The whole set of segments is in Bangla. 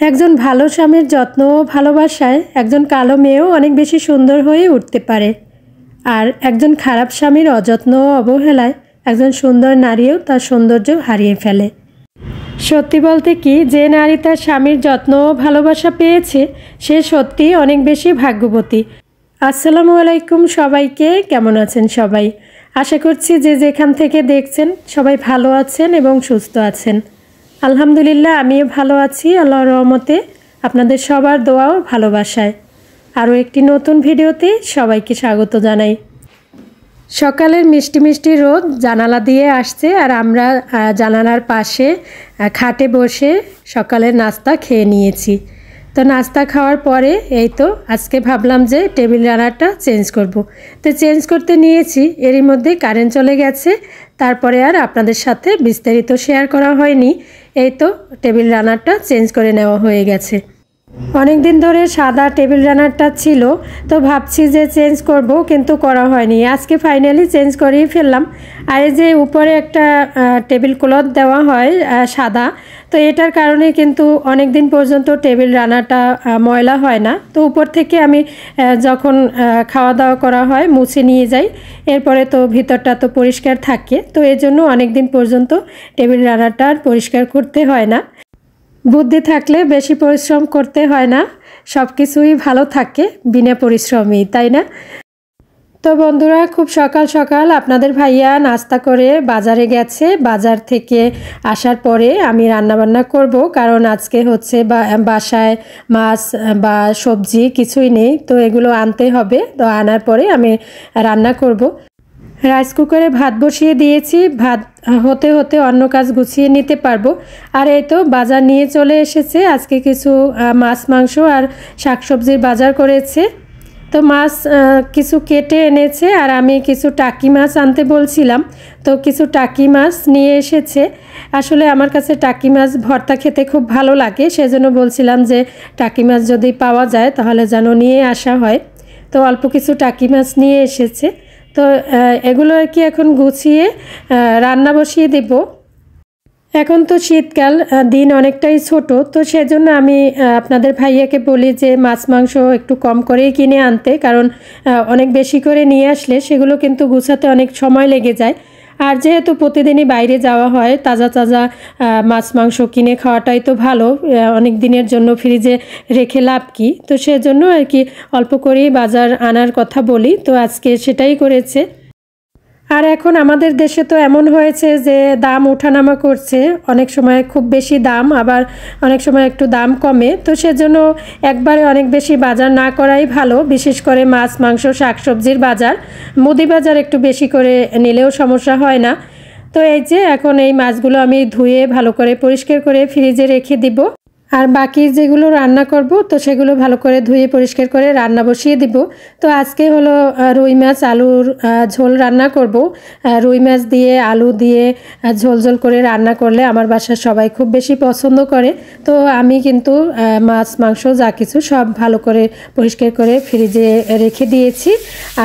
একজন ভালো স্বামীর যত্ন ও ভালোবাসায় একজন কালো মেয়েও অনেক বেশি সুন্দর হয়ে উঠতে পারে। আর একজন খারাপ স্বামীর অযত্ন ও অবহেলায় একজন সুন্দর নারীও তার সৌন্দর্য হারিয়ে ফেলে। সত্যি বলতে কি, যে নারী তার স্বামীর যত্ন ও ভালোবাসা পেয়েছে সে সত্যিই অনেক বেশি ভাগ্যবতী। আসসালামু আলাইকুম সবাইকে, কেমন আছেন সবাই? আশা করছি যে যেখান থেকে দেখছেন সবাই ভালো আছেন এবং সুস্থ আছেন। আলহামদুলিল্লাহ আমিও ভালো আছি আল্লাহর রহমতে, আপনাদের সবার দোয়া ও ভালোবাসায়। আরও একটি নতুন ভিডিওতে সবাইকে স্বাগত জানাই। সকালের মিষ্টি মিষ্টি রোদ জানালা দিয়ে আসছে আর আমরা জানালার পাশে খাটে বসে সকালের নাস্তা খেয়ে নিয়েছি। তো নাস্তা খাওয়ার পরে এই তো আজকে ভাবলাম যে টেবিল রানারটা চেঞ্জ করব। তো চেঞ্জ করতে নিয়েছি, এরই মধ্যে কারেন্ট চলে গেছে। তারপরে আর আপনাদের সাথে বিস্তারিত শেয়ার করা হয়নি। এই তো টেবিল রানারটা চেঞ্জ করে নেওয়া হয়ে গেছে। অনেক দিন ধরে সাদা টেবিল রানারটা ছিল, তো ভাবছি যে চেঞ্জ করব, কিন্তু করা হয়নি। আজকে ফাইনালি চেঞ্জ করেই ফেললাম। আর এই যে উপরে একটা টেবিল ক্লথ দেওয়া হয় সাদা, তো এটার কারণে কিন্তু অনেক দিন পর্যন্ত টেবিল রানারটা ময়লা হয় না। তো উপর থেকে আমি যখন খাওয়া দাওয়া করা হয় মুছে নিয়ে যাই, এরপরে তো ভিতরটা তো পরিষ্কার থাকে। তো এর জন্য অনেক দিন পর্যন্ত টেবিল রানারটা আর পরিষ্কার করতে হয় না। বুদ্ধি থাকলে বেশি পরিশ্রম করতে হয় না, সব কিছুই ভালো থাকে বিনা পরিশ্রমই, তাই না? তো বন্ধুরা, খুব সকাল সকাল আপনাদের ভাইয়া নাস্তা করে বাজারে গেছে। বাজার থেকে আসার পরে আমি রান্নাবান্না করব, কারণ আজকে হচ্ছে বাসায় মাছ বা সবজি কিছুই নেই। তো এগুলো আনতে হবে, তো আনার পরে আমি রান্না করব। রাইস কুকারে ভাত বসিয়ে দিয়েছি, ভাত হতে হতে অন্য কাজ গুছিয়ে নিতে পারবো। আর এই তো বাজার নিয়ে চলে এসেছে, আজকে কিছু মাছ মাংস আর শাকসবজির বাজার করেছে। তো মাছ কিছু কেটে এনেছে আর আমি কিছু টাকি মাছ আনতে বলছিলাম, তো কিছু টাকি মাছ নিয়ে এসেছে। আসলে আমার কাছে টাকি মাছ ভর্তা খেতে খুব ভালো লাগে, সেজন্য বলছিলাম যে টাকি মাছ যদি পাওয়া যায় তাহলে যেন নিয়ে আসা হয়। তো অল্প কিছু টাকি মাছ নিয়ে এসেছে। তো এগুলো আর কি এখন গুছিয়ে রান্না বসিয়ে দেব। এখন তো শীতকাল, দিন অনেকটাই ছোট, তো সেজন্য আমি আপনাদের ভাইয়াকে বলি যে মাছ মাংস একটু কম করেই কিনে আনতে, কারণ অনেক বেশি করে নিয়ে আসলে সেগুলো কিন্তু গুছাতে অনেক সময় লেগে যায়। আর যেহেতু প্রতিদিনই বাইরে যাওয়া হয়, তাজা তাজা মাছ মাংস কিনে খাওয়াটাই তো ভালো। অনেক দিনের জন্য ফ্রিজে রেখে লাভ কি, তো সেজন্য আর কি অল্প করেই বাজার আনার কথা বলি। তো আজকে সেটাই করেছে। আর এখন আমাদের দেশে তো এমন হয়েছে যে দাম ওঠানামা করছে, অনেক সময় খুব বেশি দাম, আবার অনেক সময় একটু দাম কমে। তো সেজন্য একবারে অনেক বেশি বাজার না করাই ভালো, বিশেষ করে মাছ মাংস শাকসবজির বাজার। মুদি বাজার একটু বেশি করে নিলেও সমস্যা হয় না। তো এই যে এখন এই মাছগুলো আমি ধুয়ে ভালো করে পরিষ্কার করে ফ্রিজে রেখে দিব। আর বাকি যেগুলো রান্না করব তো সেগুলো ভালো করে ধুয়ে পরিষ্কার করে রান্না বসিয়ে দিব। তো আজকে হলো রুই মাছ আলুর ঝোল রান্না করব। রুই মাছ দিয়ে আলু দিয়ে ঝোল ঝোল করে রান্না করলে আমার বাসার সবাই খুব বেশি পছন্দ করে। তো আমি কিন্তু মাছ মাংস যা কিছু সব ভালো করে পরিষ্কার করে ফ্রিজে রেখে দিয়েছি।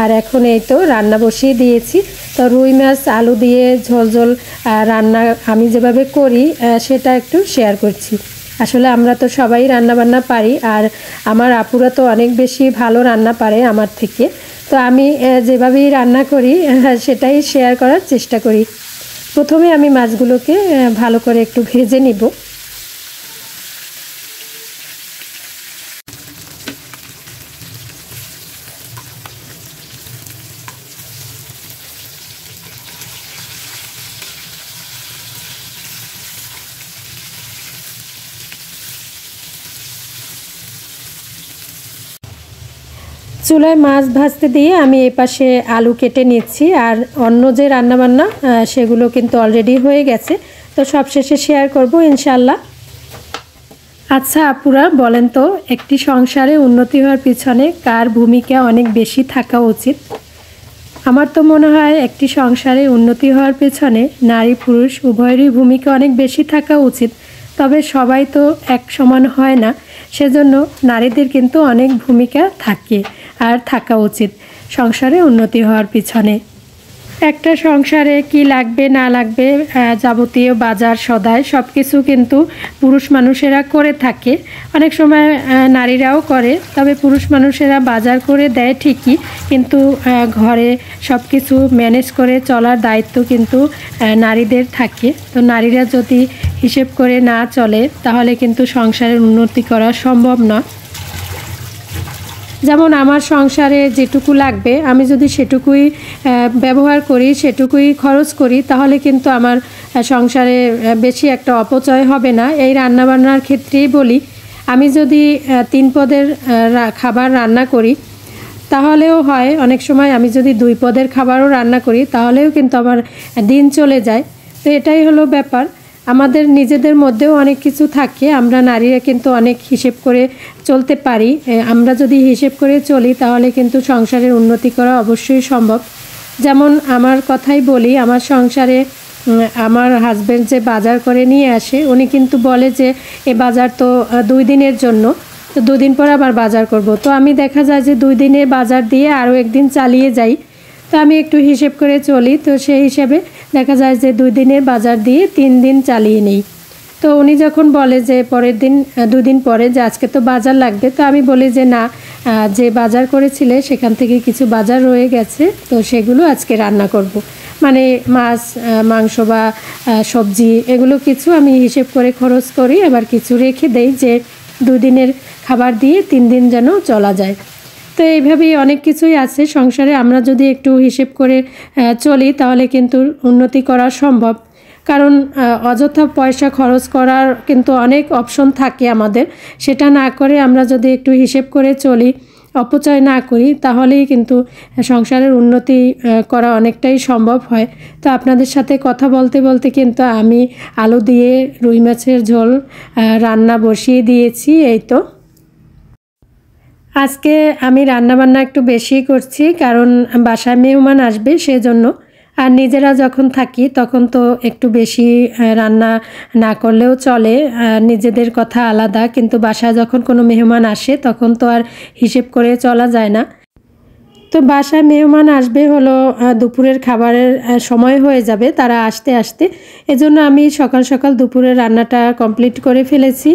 আর এখন এই তো রান্না বসিয়ে দিয়েছি। তো রুই মাছ আলু দিয়ে ঝোল ঝোল রান্না আমি যেভাবে করি সেটা একটু শেয়ার করছি। আসলে আমরা তো সবাই রান্নাবান্না পারি, আর আমার আপুরা তো অনেক বেশি ভালো রান্না পারে আমার থেকে। তো আমি যেভাবেই রান্না করি সেটাই শেয়ার করার চেষ্টা করি। প্রথমে আমি মাছগুলোকে ভালো করে একটু ভেজে নিব। চুলায় মাছ ভাজতে দিয়ে আমি এই পাশে আলু কেটে নিচ্ছি, আর অন্য যে রান্নাবান্না সেগুলো কিন্তু অলরেডি হয়ে গেছে। তো সবশেষে শেয়ার করব ইনশাল্লাহ। আচ্ছা আপুরা, বলেন তো একটি সংসারে উন্নতি হওয়ার পিছনে কার ভূমিকা অনেক বেশি থাকা উচিত? আমার তো মনে হয় একটি সংসারে উন্নতি হওয়ার পেছনে নারী পুরুষ উভয়েরই ভূমিকা অনেক বেশি থাকা উচিত। তবে সবাই তো এক সমান হয় না, সেজন্য নারীদের কিন্তু অনেক ভূমিকা থাকে আর থাকা উচিত সংসারে উন্নতি হওয়ার পিছনে। একটা সংসারে কি লাগবে না লাগবে যাবতীয় বাজার সদাই সব কিছু কিন্তু পুরুষ মানুষেরা করে থাকে। অনেক সময় নারীরাও করে, তবে পুরুষ মানুষেরা বাজার করে দেয় ঠিকই, কিন্তু ঘরে সব কিছু ম্যানেজ করে চলার দায়িত্ব কিন্তু নারীদের থাকে। তো নারীরা যদি হিসেব করে না চলে তাহলে কিন্তু সংসারের উন্নতি করা সম্ভব না। যেমন আমার সংসারে যেটুকু লাগবে আমি যদি সেটুকুই ব্যবহার করি, সেটুকুই খরচ করি, তাহলে কিন্তু আমার সংসারে বেশি একটা অপচয় হবে না। এই রান্নাবান্নার ক্ষেত্রেই বলি, আমি যদি 3 পদের খাবার রান্না করি তাহলেও হয়, অনেক সময় আমি যদি 2 পদের খাবারও রান্না করি তাহলেও কিন্তু আমার দিন চলে যায়। তো এটাই হলো ব্যাপার। আমাদের নিজেদের মধ্যেও অনেক কিছু থাকে, আমরা নারীরা কিন্তু অনেক হিসেব করে চলতে পারি। আমরা যদি হিসেব করে চলি তাহলে কিন্তু সংসারের উন্নতি করা অবশ্যই সম্ভব। যেমন আমার কথাই বলি, আমার সংসারে আমার হাজব্যান্ড যে বাজার করে নিয়ে আসে, উনি কিন্তু বলে যে এ বাজার তো 2 দিনের জন্য, তো 2 দিন পর আবার বাজার করব। তো আমি দেখা যায় যে 2 দিনের বাজার দিয়ে আরও 1 দিন চালিয়ে যাই। তো আমি একটু হিসেব করে চলি, তো সেই হিসাবে দেখা যায় যে 2 দিনের বাজার দিয়ে 3 দিন চালিয়ে নেই। তো উনি যখন বলে যে পরের দিন 2 দিন পরে যে আজকে তো বাজার লাগবে, তো আমি বলি যে না, যে বাজার করেছিলে সেখান থেকে কিছু বাজার রয়ে গেছে, তো সেগুলো আজকে রান্না করব। মানে মাছ মাংস বা সবজি এগুলো কিছু আমি হিসেব করে খরচ করি, আবার কিছু রেখে দেই যে 2 দিনের খাবার দিয়ে 3 দিন যেন চলা যায়। তো এইভাবেই অনেক কিছুই আছে সংসারে। আমরা যদি একটু হিসেব করে চলি তাহলে কিন্তু উন্নতি করা সম্ভব। কারণ অযথা পয়সা খরচ করার কিন্তু অনেক অপশন থাকে আমাদের, সেটা না করে আমরা যদি একটু হিসেব করে চলি, অপচয় না করি, তাহলেই কিন্তু সংসারের উন্নতি করা অনেকটাই সম্ভব হয়। তো আপনাদের সাথে কথা বলতে বলতে কিন্তু আমি আলু দিয়ে রুই মাছের ঝোল রান্না বসিয়ে দিয়েছি। এই তো আজকে আমি রান্নাবান্না একটু বেশি করছি, কারণ বাসায় মেহমান আসবে সেজন্য। আর নিজেরা যখন থাকি তখন তো একটু বেশি রান্না না করলেও চলে, নিজেদের কথা আলাদা, কিন্তু বাসায় যখন কোনো মেহমান আসে তখন তো আর হিসেব করে চলা যায় না। তো বাসায় মেহমান আসবে হলো দুপুরের খাবারের সময় হয়ে যাবে তারা আসতে আসতে, এজন্য আমি সকাল সকাল দুপুরের রান্নাটা কমপ্লিট করে ফেলেছি,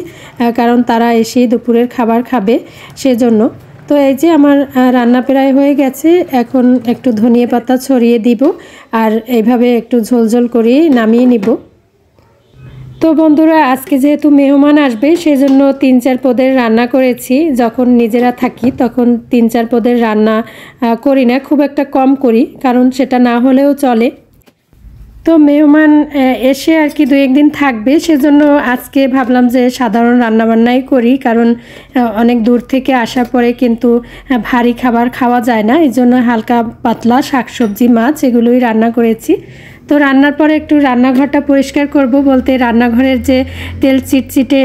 কারণ তারা এসেই দুপুরের খাবার খাবে সেজন্য। তো এই যে আমার রান্না প্রায় হয়ে গেছে, এখন একটু ধনিয়া পাতা ছড়িয়ে দিব আর এইভাবে একটু ঝোলঝোল করে নামিয়ে নিব। তো বন্ধুরা, আজকে যেহেতু মেহমান আসবে সেজন্য 3-4 পদের রান্না করেছি। যখন নিজেরা থাকি তখন 3-4 পদের রান্না করি না, খুব একটা কম করি, কারণ সেটা না হলেও চলে। তো মেহমান এসে আর কি 2-1 দিন থাকবে, সেজন্য আজকে ভাবলাম যে সাধারণ রান্নাবান্নাই করি, কারণ অনেক দূর থেকে আসার পরে কিন্তু ভারী খাবার খাওয়া যায় না, এই জন্য হালকা পাতলা শাকসবজি মাছ এগুলোই রান্না করেছি। তো রান্নার পরে একটু রান্নাঘরটা পরিষ্কার করব, বলতে রান্নাঘরের যে তেল চিটচিটে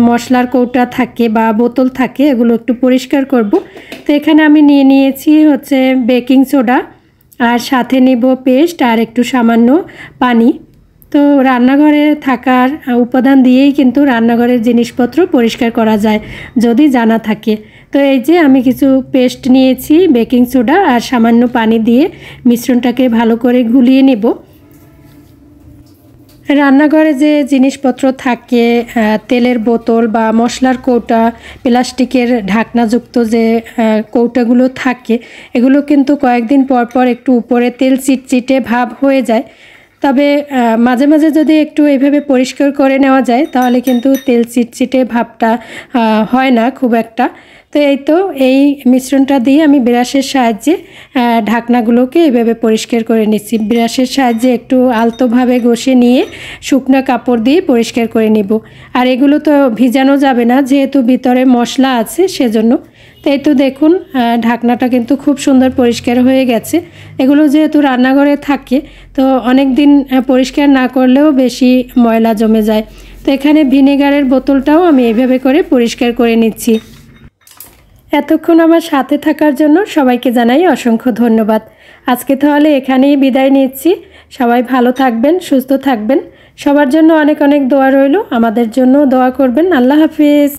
মশলার কৌটা থাকে বা বোতল থাকে এগুলো একটু পরিষ্কার করব। তো এখানে আমি নিয়ে নিয়েছি হচ্ছে বেকিং সোডা, আর সাথে নেব পেস্ট আর একটু সামান্য পানি। তো রান্নাঘরে থাকার উপাদান দিয়েই কিন্তু রান্নাঘরের জিনিসপত্র পরিষ্কার করা যায় যদি জানা থাকে। তো এই যে আমি কিছু পেস্ট নিয়েছি, বেকিং সোডা আর সামান্য পানি দিয়ে মিশ্রণটাকে ভালো করে গুলিয়ে নেব। রান্নাঘরে যে জিনিসপত্র থাকে, তেলের বোতল বা মশলার কৌটা, প্লাস্টিকের ঢাকনাযুক্ত যে কৌটাগুলো থাকে, এগুলো কিন্তু কয়েকদিন পর পর একটু উপরে তেল চিটচিটে ভাব হয়ে যায়। তবে মাঝে মাঝে যদি একটু এইভাবে পরিষ্কার করে নেওয়া যায় তাহলে কিন্তু তেল চিটচিটে ভাবটা হয় না খুব একটা। তো এই তো এই মিশ্রণটা দিয়ে আমি ব্রাশের সাহায্যে ঢাকনাগুলোকে এইভাবে পরিষ্কার করে নিচ্ছি। ব্রাশের সাহায্যে একটু আলতোভাবে ঘষে নিয়ে শুকনো কাপড় দিয়ে পরিষ্কার করে নিব। আর এগুলো তো ভিজানো যাবে না, যেহেতু ভিতরে মশলা আছে সেজন্য। তো এই তো দেখুন ঢাকনাটা কিন্তু খুব সুন্দর পরিষ্কার হয়ে গেছে। এগুলো যেহেতু রান্নাঘরে থাকে তো অনেক দিন পরিষ্কার না করলেও বেশি ময়লা জমে যায়। তো এখানে ভিনেগারের বোতলটাও আমি এইভাবে করে পরিষ্কার করে নিচ্ছি। এতক্ষণ আমার সাথে থাকার জন্য সবাইকে জানাই অসংখ্য ধন্যবাদ। আজকে তাহলে এখানেই বিদায় নিচ্ছি। সবাই ভালো থাকবেন, সুস্থ থাকবেন। সবার জন্য অনেক অনেক দোয়া রইল, আমাদের জন্য দোয়া করবেন। আল্লাহ হাফিজ।